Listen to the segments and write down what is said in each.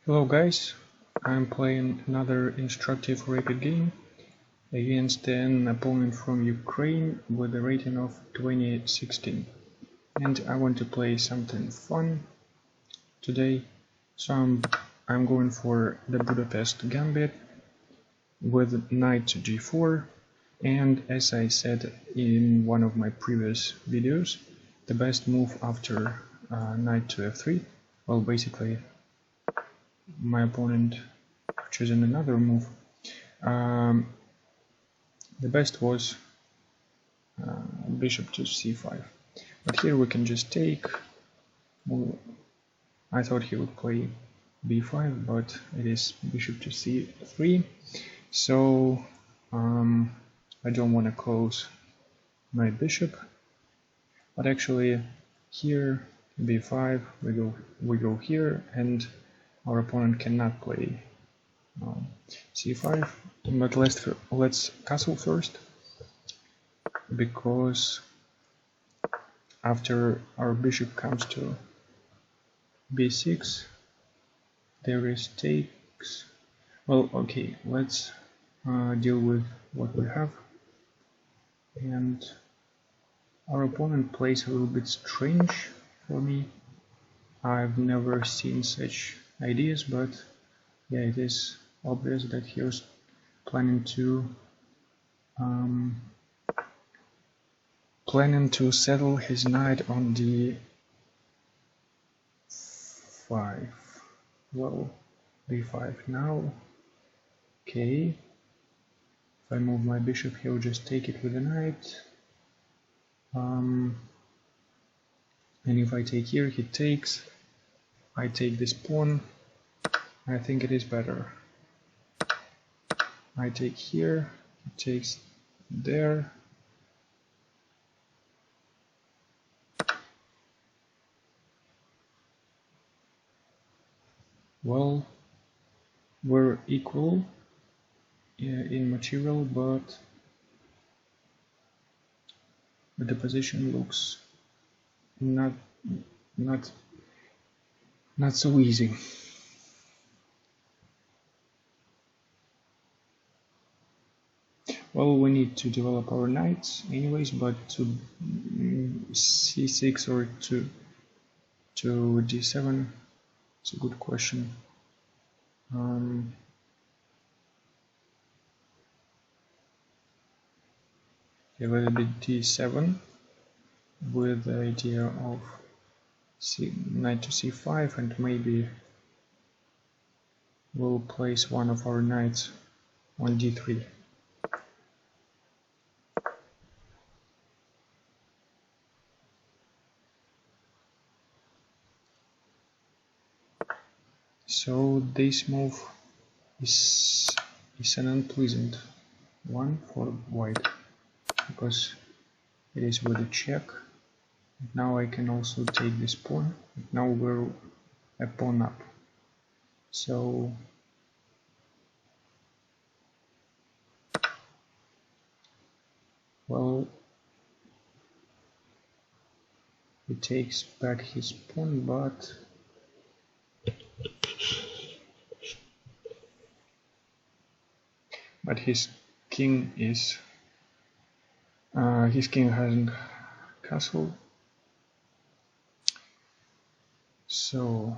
Hello guys, I'm playing another instructive rated game against an opponent from Ukraine with a rating of 2016, and I want to play something fun today, so I'm going for the Budapest Gambit with knight to g4, and as I said in one of my previous videos, the best move after knight to f3, well, basically my opponent choosing another move. The best was bishop to c5, but here we can just take. Well, I thought he would play b5, but it is bishop to c3, so I don't want to close my bishop, but actually here b5 we go here, and our opponent cannot play c5, but let's castle first, because after our bishop comes to b6 there is takes. Well, okay, let's deal with what we have, and our opponent plays a little bit strange for me. I've never seen such ideas, but yeah, it is obvious that he was planning to settle his knight on d5. Well, b5 now. Okay, if I move my bishop, he'll just take it with a knight. And if I take here, he takes. I take this pawn. I think it is better. I take here, he takes there. Well, we're equal in material, but the position looks not so easy. Well, we need to develop our knights anyways, but to c6 or to d7, it's a good question. Yeah, let it be d7 with the idea of knight to c5, and maybe we'll place one of our knights on d3. So this move is an unpleasant one for white, because it is with a check. Now I can also take this pawn. Now we're a pawn up. So well, he takes back his pawn, but his king hasn't castled, so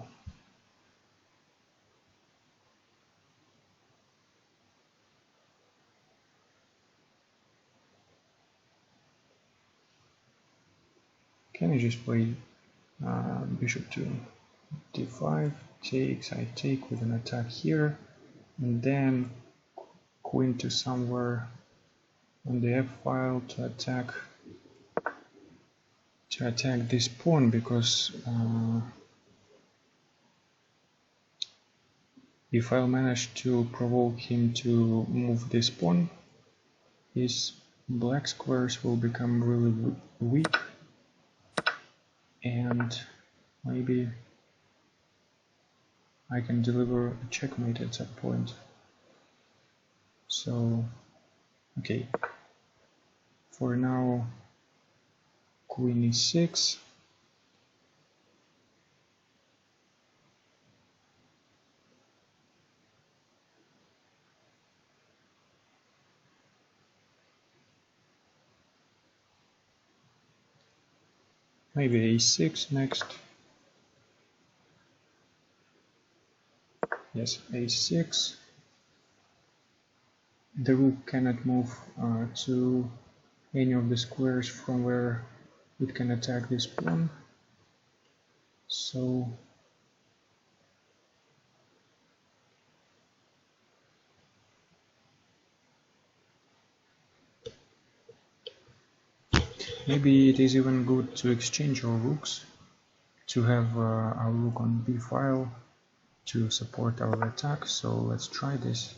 can I just play bishop to d5, takes, I take with an attack here, and then queen to somewhere on the f-file to attack this pawn, because if I'll manage to provoke him to move this pawn, his black squares will become really weak, and maybe I can deliver a checkmate at that point. So, okay, for now, queen e6, Maybe a6 next. Yes, a6. The rook cannot move to any of the squares from where it can attack this pawn. So maybe it is even good to exchange our rooks, to have our rook on b file to support our attack. So let's try this.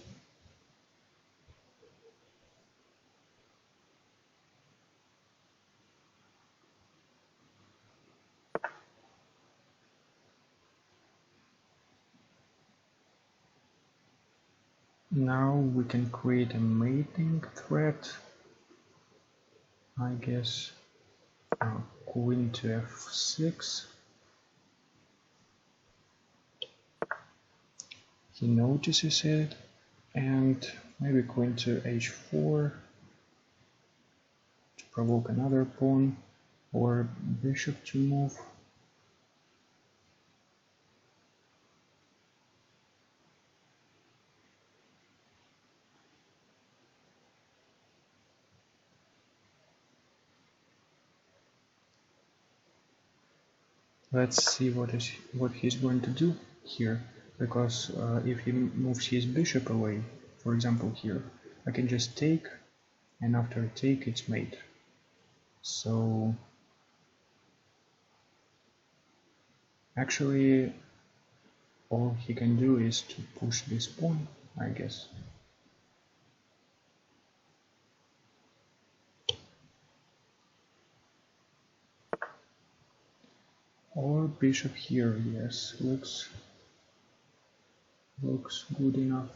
Now we can create a mating threat, I guess. Queen to f6. He notices it, and maybe queen to h4 to provoke another pawn, or bishop to move. Let's see what he's going to do here, because if he moves his bishop away, for example here, I can just take, and after take it's mate. So actually all he can do is to push this pawn, I guess. Or bishop here, yes, looks good enough.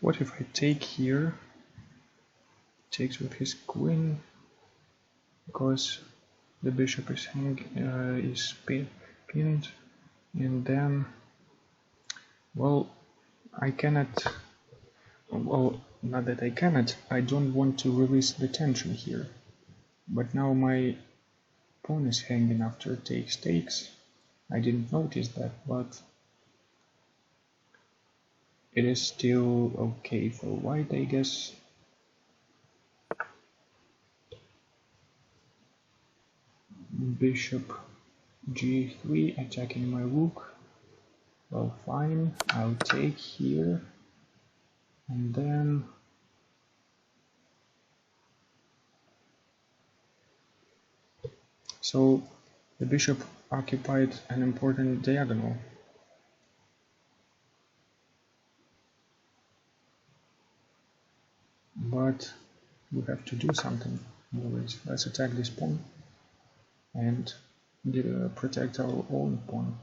What if I take here? Takes with his queen, because the bishop is pinned, and then, well, I cannot. Well, not that I cannot. I don't want to release the tension here. But now my pawn is hanging after takes. I didn't notice that, but it is still okay for white, I guess. Bishop g3 attacking my rook. Well, fine, I'll take here, and then so the bishop occupied an important diagonal. But we have to do something always. Let's attack this pawn and protect our own pawn.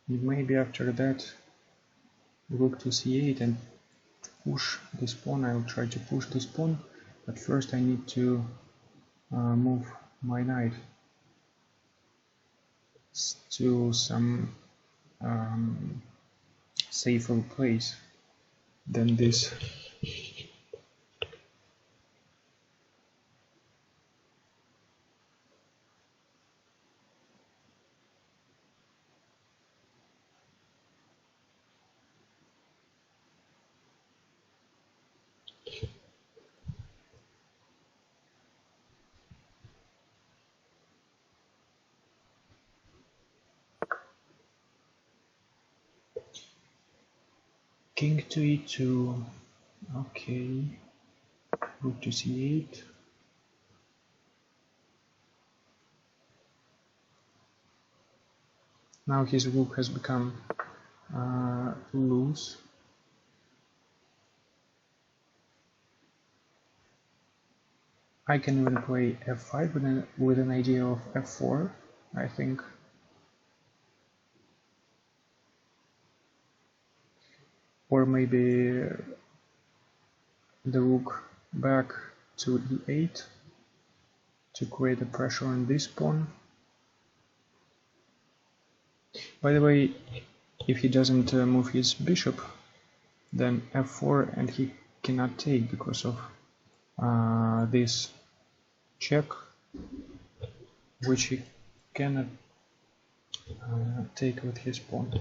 Maybe after that, rook to c8 and push this pawn. I'll try to push this pawn, but first I need to move my knight to some safer place than this. King to e2, okay, rook to c8. Now his rook has become loose. I can even play f5 with an idea of f4, I think. or maybe the rook back to e8 to create a pressure on this pawn. By the way, if he doesn't move his bishop, then f4, and he cannot take because of this check, which he cannot take with his pawn.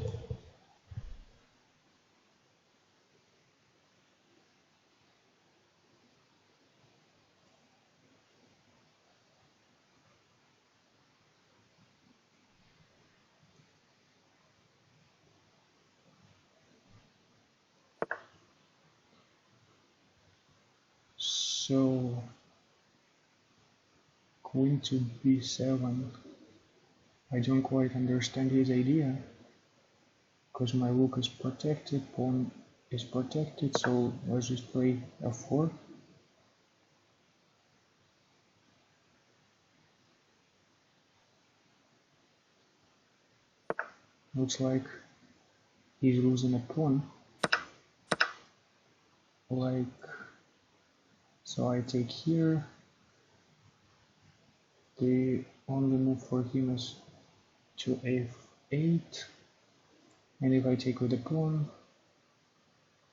So queen to b7. I don't quite understand his idea, because my rook is protected, pawn is protected, so let's just play f4. Looks like he's losing a pawn. So I take here. The only move for him is to f8, and if I take with the pawn,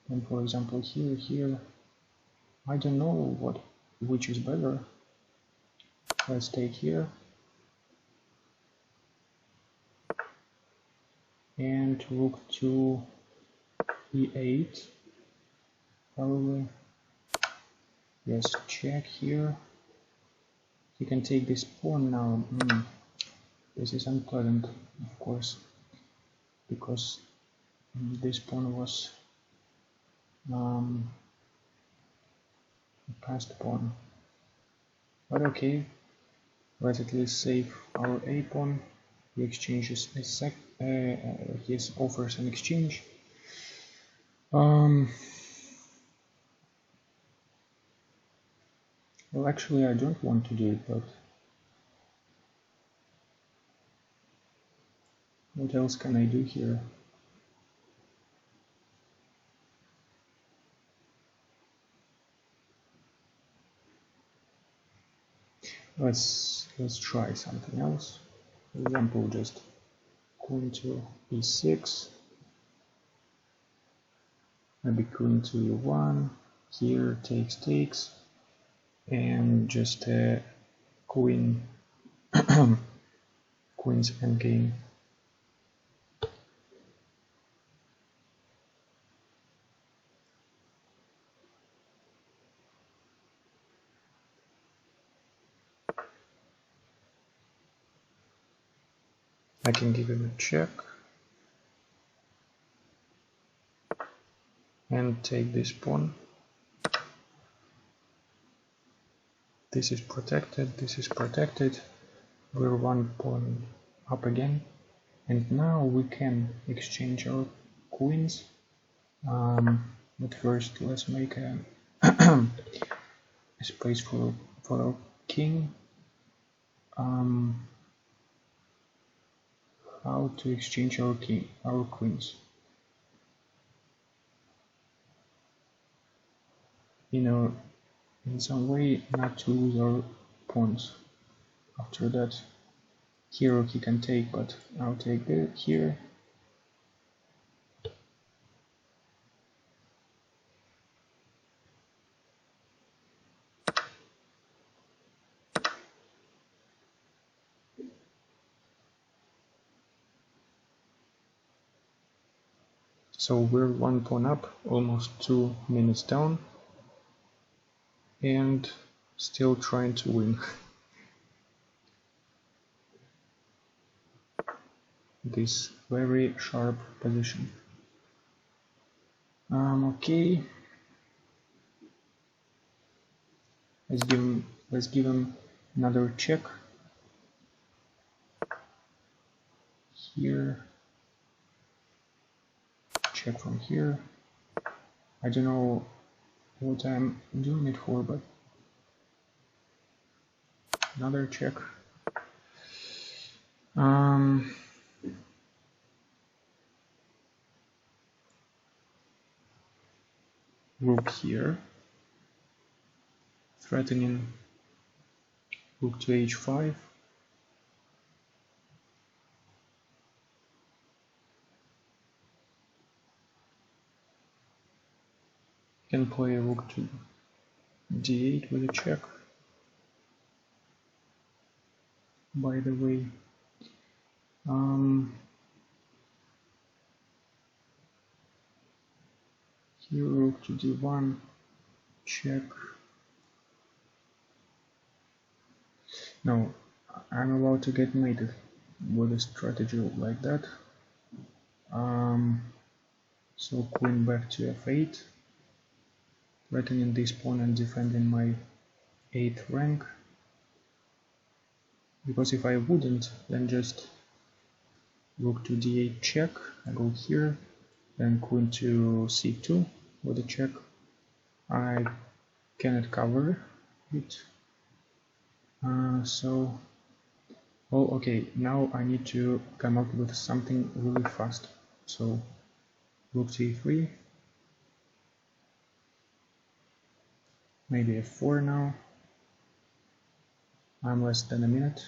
then for example here, I don't know which is better. Let's take here and rook to e8, probably. Yes, check here. He can take this pawn now. This is unpleasant, of course, because this pawn was a passed pawn. But okay, let's at least save our a pawn. He exchanges he offers an exchange. Well, actually, I don't want to do it, but what else can I do here? Let's try something else. For example, just queen to e6, maybe queen to e1. Here takes, and just queen's endgame. I can give him a check and take this pawn. This is protected. We're one pawn up again, and now we can exchange our queens. But first, let's make a space for our king. How to exchange our queens? In some way not to lose our pawns. After that, here he can take, but I'll take it here. So we're one pawn up, almost 2 minutes down, and still trying to win. This very sharp position. Okay. Let's give him another check. Here. Check from here. I don't know what I'm doing it for, but another check. rook here, threatening rook to h5, can play rook to d8 with a check, by the way. Here rook to d1, check. No, I'm about to get mated with a strategy like that. So queen back to f8, threatening this pawn and defending my 8th rank. Because if I wouldn't, then just rook to d8 check, I go here, then queen to c2 with a check. I cannot cover it. Oh, okay, now I need to come up with something really fast. So rook to e3, maybe f4 now. I'm less than a minute.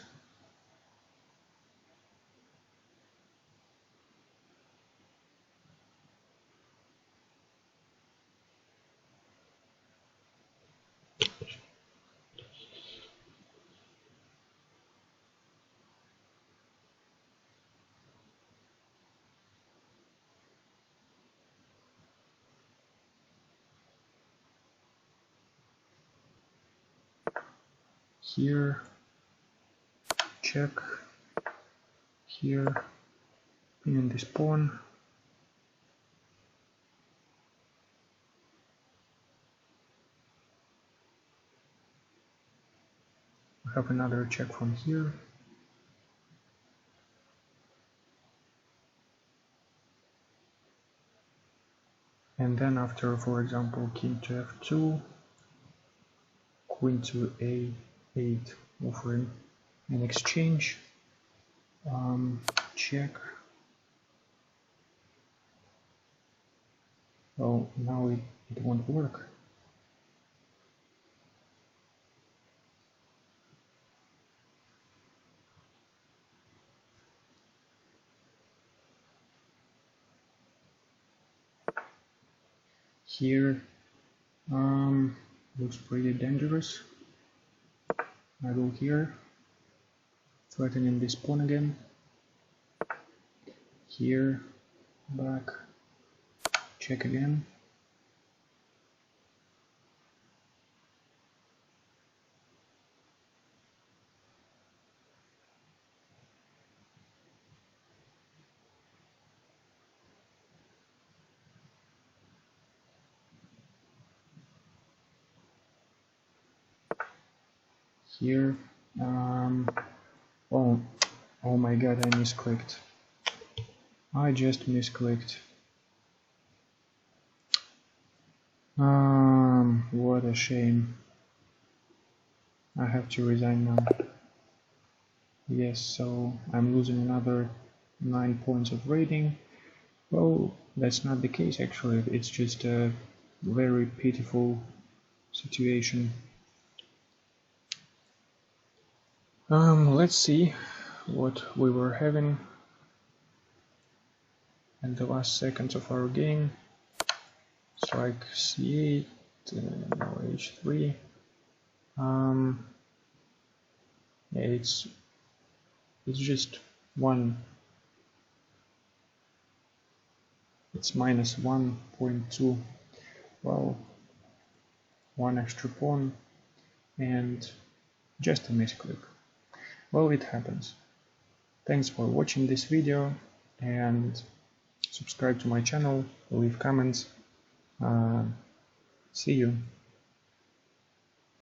Here, check, here, pinning this pawn. I have another check from here. And then after, for example, king to f2, queen to a8, offering an exchange, check. Oh, now it won't work. Here looks pretty dangerous. I go here, threatening this pawn again. Here, back, check again. Here, oh my god, I misclicked. I just misclicked. What a shame. I have to resign now. Yes, so I'm losing another 9 points of rating. Well, that's not the case actually, it's just a very pitiful situation. Let's see what we were having at the last seconds of our game. Strike c8, now h3. Yeah, it's just one. It's minus 1.2. Well, one extra pawn and just a misclick. Well, it happens. Thanks for watching this video and subscribe to my channel, leave comments. See you.